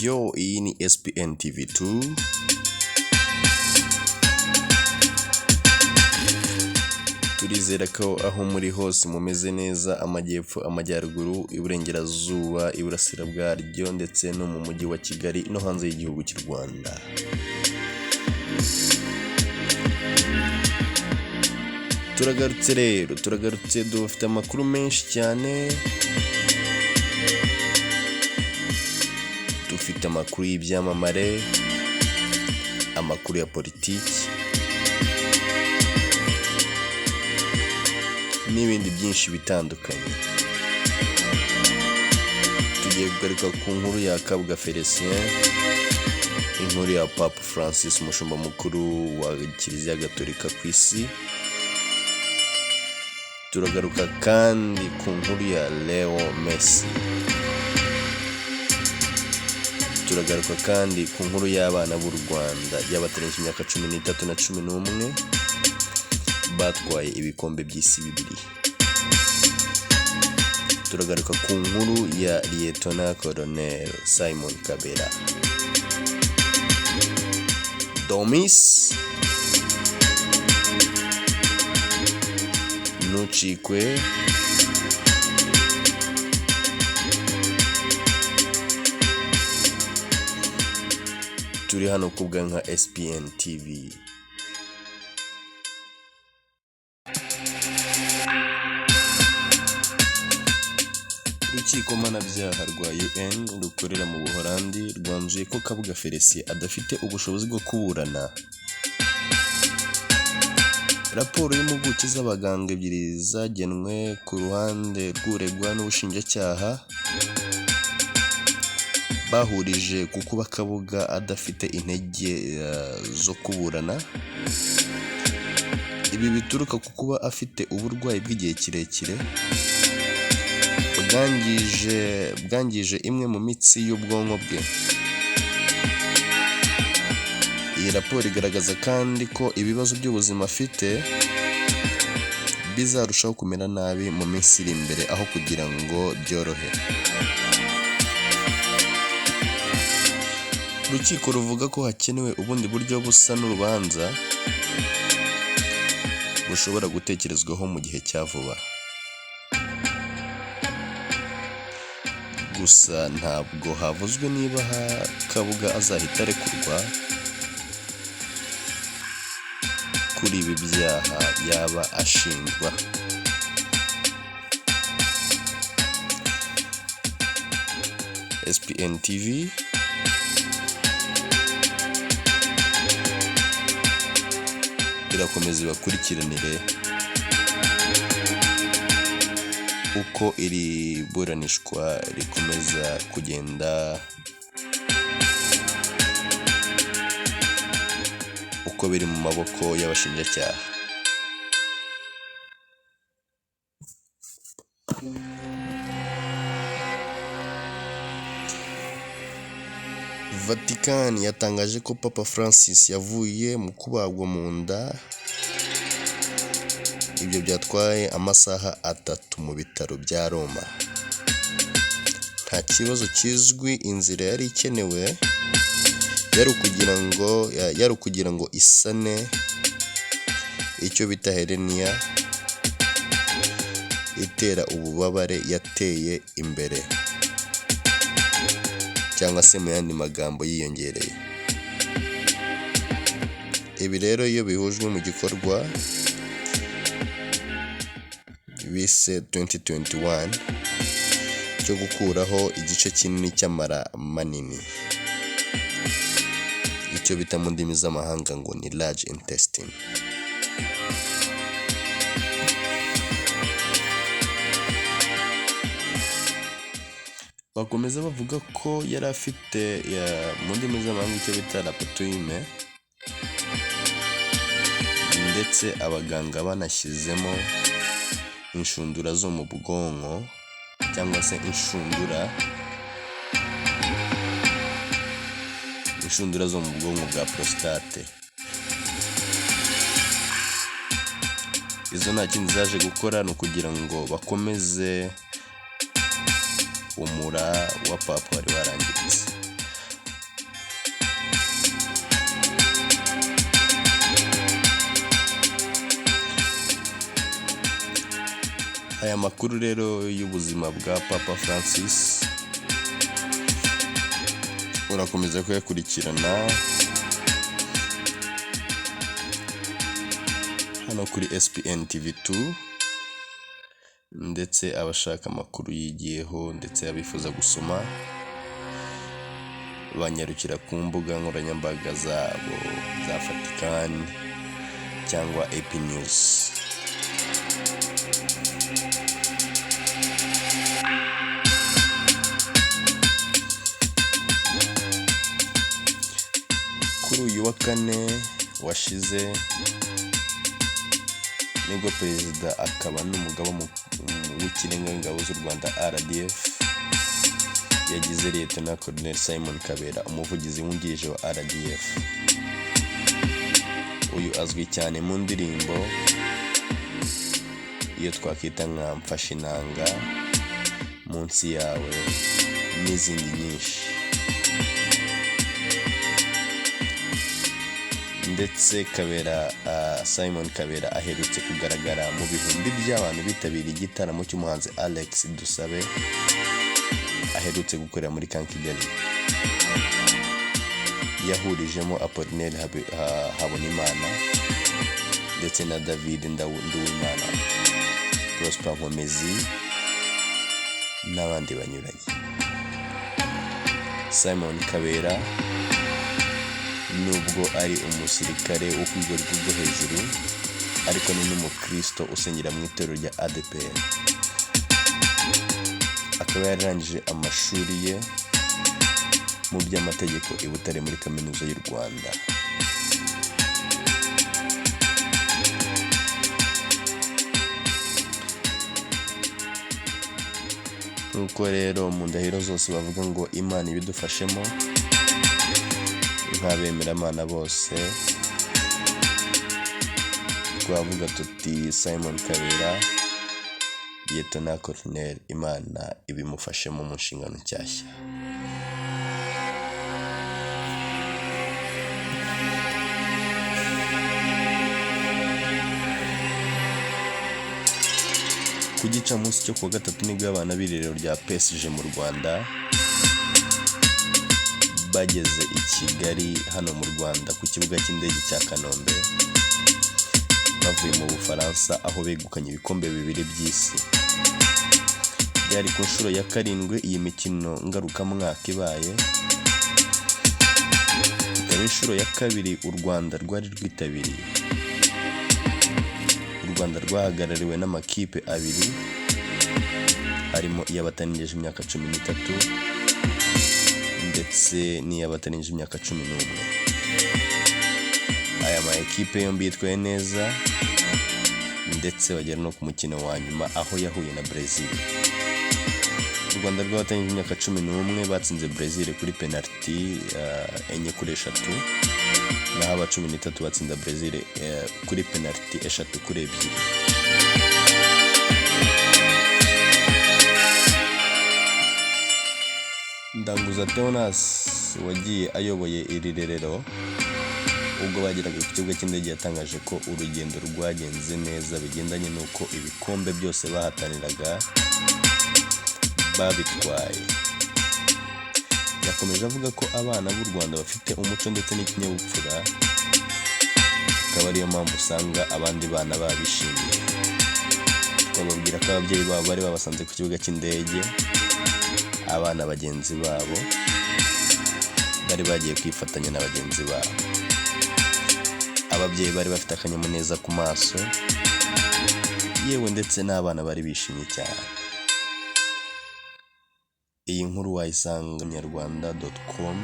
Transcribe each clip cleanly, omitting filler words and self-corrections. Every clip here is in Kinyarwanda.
Yo, iyi ni SPN TV2. Turizera ko aho muri hose mumeze neza, amajyepfo, amajyaruguru, iburengerazuba, iburasira bwaryo ndetse no mu mujyi wa Kigali no hanze y'igihugu cy'u Rwanda. Turagarutse dufite amakuru menshi cyane. Dufite amakuru y'ibyamamare, amakuru ya politiki n'ibindi byinshi bitandukanye. Tugiye kugaruka ku nkuru ya Kabuga Fercian, inkuru ya Papa Francis, umushumba mukuru wa Kiliziya Gatolika ku isi. Turagaruka kandi ku nkuru ya Messi. Turagaruka kandi ku nkuru y'abana b'u Rwanda y'abatariki imyaka 13 na 11 batwaye ibikombe by'isi bibiri. Turagaruka ku nkuru ya Lieutenant Colonel Simon Kabera. Domis ntucikwe. Turi hano kubwa nka SPN TV. Urukiko mpanabyaha rwa UN rukorera mu Buholandi rwanzuye ko Kabuga Fercian adafite ubushobozi bwo kuburana. Raporo y'impuguke z'abaganga ebyiri zagenwe ku ruhande rw'uregwa n'ubushinjacyaha bahurije ku kuba Kabuga adafite intege zo kuburana. Ibi bituruka ku kuba afite uburwayi bw'igihe kirekire bwangije imwe mu mitsi y'ubwonko bwe. Iyi raporo igaragaza kandi ko ibibazo by'ubuzima afite bizarushaho kumera nabi mu minsi iri imbere aho kugira ngo byorohe. Urukiko ruvuga ko hakenewe ubundi buryo busa n'urubanza bushobora gutekerezwaho mu gihe cya vuba. Gusa ntabwo havuzwe niba Kabuga azahita arekurwa kuri ibi byaha yaba ashinjwa. SPN TV irakomeza ibakurikiranire uko iri buranishwa rikomeza kugenda, uko biri mu maboko y'abashinjacyaha. Vatican yatangaje ko Papa Francis yavuye mu kubagwa mu nda. Ibyo byatwaye amasaha 3 mu bitaro bya Roma. Nta kibazo kizwi inzira yari ikenewe yari ukugira ngo isane icyo bita hernia itera ububabare yateye imbere, cyangwa se mu yandi magambo yiyongereye. Ibi rero iyo bihujwe mu gikorwa bise 2021 cyo gukuraho igice kinini cy'amara manini, icyo bita mu ndimi z'amahanga ngo ni large intestine. Bakomeza bavuga ko yari afite mu ndimi z'amahanga icyo bita lapotoime, ndetse abaganga banashyizemo inshundura zo mu bwonko cyangwa se inshundura zo mu bwonko bwa prostate. Izo nta kindi zaje gukora ni ukugira ngo bakomeze umura wa papa wari warangiritse. aya makuru rero y'ubuzima bwa Papa Francis urakomeza kuyakurikirana hano kuri SPN TV2, ndetse abashaka amakuru yigiyeho ndetse abifuza gusoma banyarukira ku mbuga nkoranyambaga zabo za Vatican cyangwa AP News. Kuri uyu wa kane washize nibwo perezida akaba n'umugaba w'ikirenga w'ingabo z'u Rwanda RDF yagize Lieutenant Colonel Simon Kabera umuvugizi wungirije wa RDF. Uyu azwi cyane mu ndirimbo iyo twakwita nka mfashe inanga, munsi yawe n'izindi nyinshi. Ndetse Kabera Simon Kabera aherutse kugaragara mu bihumbi by'abantu bitabiriye igitaramo cy'umuhanzi Alex Dusabe aherutse gukorera muri Kigali, yahurijemo Apollinaire Habonimana ndetse na David Nduwimana, Prosper Nkomezi n'abandi banyuranye. Simon Kabera nubwo ari umusirikare wo ku rwego rwo hejuru, ariko ni n'umukristo usengera mu itorero rya ADPR. Akaba yarangije amashuri ye mu by'amategeko i Butare muri kaminuza y'u Rwanda. Nuko rero mu ndahiro zose bavuga ngo Imana ibidufashemo nk'abemeramana bose, twavuga tuti Simon Kabera Lieutenant Colonel, Imana ibimufashemo mu nshingano nshyashya. Ku gicamunsi cyo kuwa gatatu nibwo abana b'irerero rya PSG mu Rwanda bageze i Kigali hano mu Rwanda ku kibuga cy'indege cya Kanombe bavuye mu Bufaransa, aho begukanye ibikombe bibiri by'isi. Byari ku nshuro ya 7 iyi mikino ngarukamwaka ibaye, ikaba inshuro ya 2 u Rwanda rwari rwitabiriye. U Rwanda rwahagarariwe n'amakipe abiri, harimo iy'abatarengeje imyaka 13 ndetse n'iy'abatarengeje imyaka 11. Aya ma ekipe yombi yitwaye neza ndetse bagera no ku mukino wa nyuma aho yahuye na Brazil. U Rwanda rw'abatangiye imyaka 11 batsinze Brazil kuri penalty 4-3, naho aba 13 batsinda Brazil kuri penalty 3-2. Ndanguza Theonas wagiye ayoboye iri rerero ubwo bageraga ku kibuga cy'indege yatangaje ko urugendo rwagenze neza bigendanye n'uko ibikombe byose bahataniraga babitwaye. Yakomeje avuga ko abana b'u Rwanda bafite umuco ndetse n'ikinyabupfura, akaba ariyo mpamvu usanga abandi bana babishimiye. Twababwira ko ababyeyi babo bari babasanze ku kibuga cy'indege, abana bagenzi babo bari bagiye kwifatanya na bagenzi babo. Ababyeyi bari bafite akanyamuneza ku maso, yewe ndetse n'abana bari bishimye cyane. Iyi nkuru wayisanga nyarwanda.com.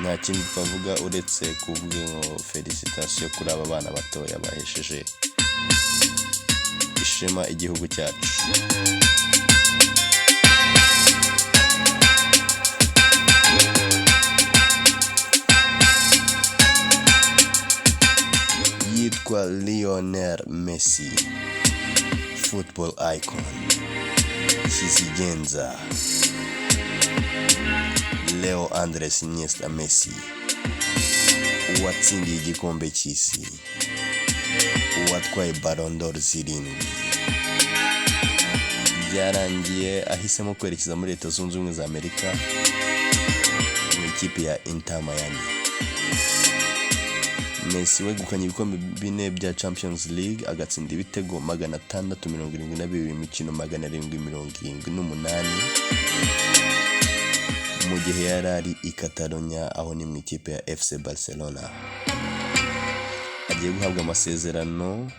Nta kindi twavuga uretse kuvuga ngo felicitation kuri aba bana batoya bahesheje ishema igihugu cyacu. Yitwa Lionel Messi, football icon. kizigenza Leo Andres Iniesta Messi uwatsindiye igikombe cy'isi, uwatwaye Ballon d'Or 7, byarangiye ahisemo kwerekeza muri Leta Zunze Ubumwe za Amerika mu ikipe ya Inter Miami. Messi wegukanye ibikombe 4 bya Champions League, agatsinda ibitego 672 imikino 778 mu gihe yari ari i Catalonia, aho ni mu ikipe ya FC Barcelona. Agiye guhabwa amasezerano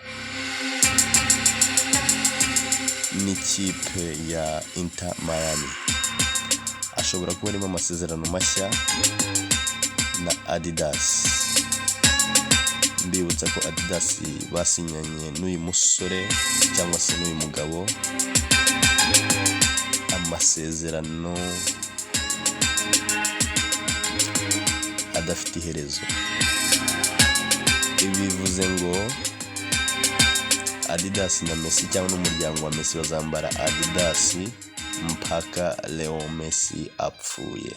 n'ikipe ya Inter Miami. Ashobora kuba arimo amasezerano mashya na Adidas. Mbibutsa ko Adidas basinyanye n'uyu musore cyangwa se n'uyu mugabo amasezerano adafite iherezo. Ibi bivuze ngo Adidas na Messi cyangwa n'umuryango wa Messi bazambara Adidas mpaka Leo Messi apfuye.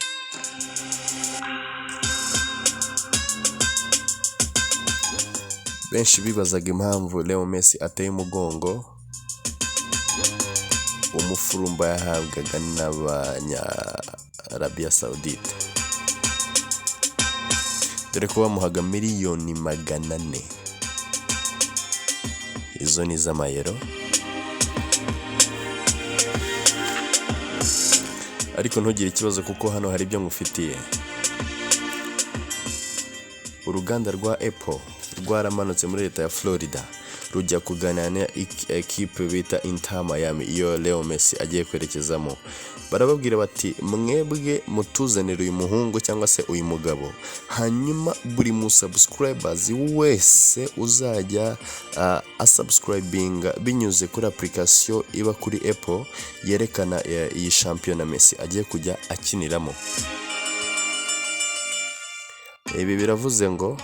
Benshi bibazaga impamvu Leo Messi ateye umugongo umufurumba yahabwaga n'abanya Arabia Saudite, dore ko bamuhaga miliyoni 400. Izo ni z'amayero. Ariko ntugire ikibazo kuko hano hari ibyo ngufitiye. Uruganda rwa Apple rwaramanutse muri leta ya Florida rujya kuganira na ekipe bita Inter Miami iyo Leo Messi agiye kwerekezamo. Barababwira bati mwebwe mutuzanira uyu muhungu cyangwa se uyu mugabo, hanyuma buri mu subscribers wese uzajya asubscribinga binyuze kuri application iba kuri Apple yerekana iyi champion Messi agiye kujya akiniramo. Ibi biravuze ngo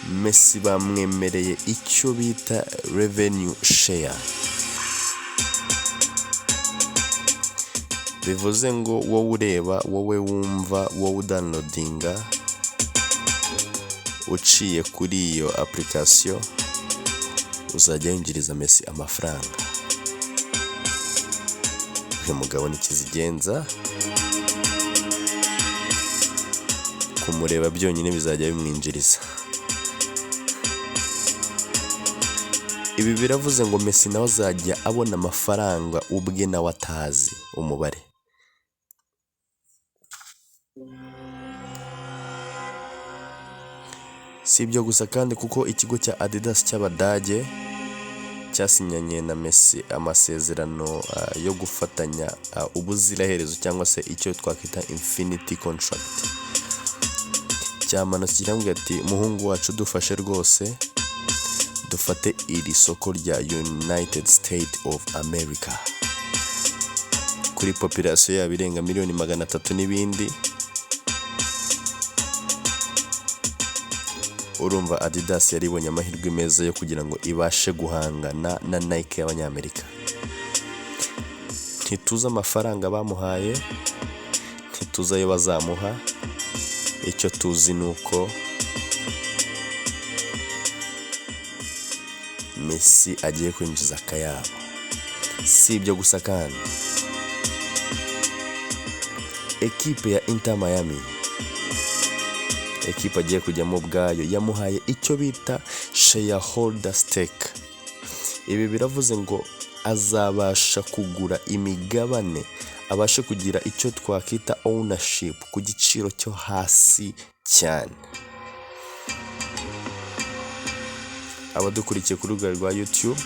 Messi bamwemereye icyo bita revenue share. Bivuze ngo wowe ureba, wowe wumva, wowe udownloadinga uciye kuri iyo application uzajya yinjiriza Messi amafaranga. Uyu mugabo ni kizigenza, kumureba byonyine bizajya bimwinjiriza. Ibi biravuze ngo Messi nawe azajya abona amafaranga ubwe nawe atazi umubare. Si ibyo gusa kandi kuko ikigo cya Adidas cy'Abadage cyasinyanye na Messi amasezerano yo gufatanya ubuziraherezo cyangwa se icyo twakwita infinity contract. Cyamano kirambwira ati muhungu wacu dufashe rwose dufate iri soko rya United States of America kuri population yabo irenga miliyoni 300 n'ibindi. Urumva Adidas yaribonye amahirwe meza yo kugira ngo ibashe guhangana na Nike y'Abanyamerika. Ntituza amafaranga bamuhaye, ntituza ayo bazamuha, icyo tuzi nuko Messi agiye kwinjiza akayabo. Si ibyo gusa kandi ekipe ya Inter Miami, ekipe agiye kujyamo ubwayo, yamuhaye icyo bita shareholder stake. Ibi biravuze ngo azabasha kugura imigabane, abashe kugira icyo twakita ownership ku giciro cyo hasi cyane. Abadukurikiye ku rubuga rwa YouTube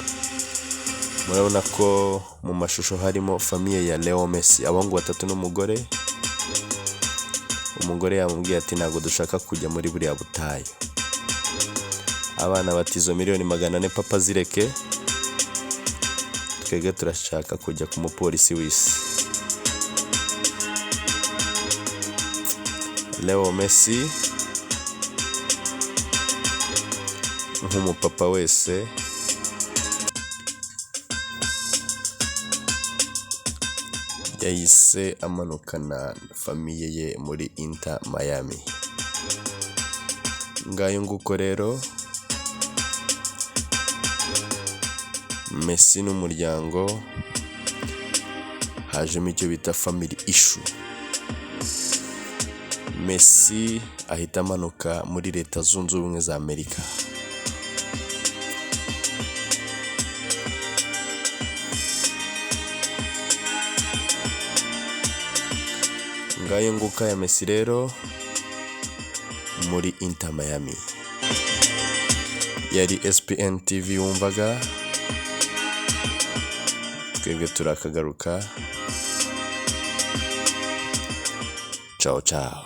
murabona ko mu mashusho harimo famiye ya Leo Messi, abahungu 3 n'umugore. Umugore yamubwiye ati ntabwo dushaka kujya muri buriya butayu. Abana batizo miliyoni 400 papa zireke, twege turashaka kujya ku mupolisi w'isi. Leo Messi nk'umupapa wese yahise amanukana famiye ye muri Inter Miami. Ngayo nguko rero Messi n'umuryango hajemo icyo bita family issue. Messi ahita amanuka muri Leta Zunze Ubumwe za Amerika. Ngayo nguka ya Messi rero muri Inter Miami. Yari SPN TV wumvaga, twebwe turakagaruka. Ciao ciao.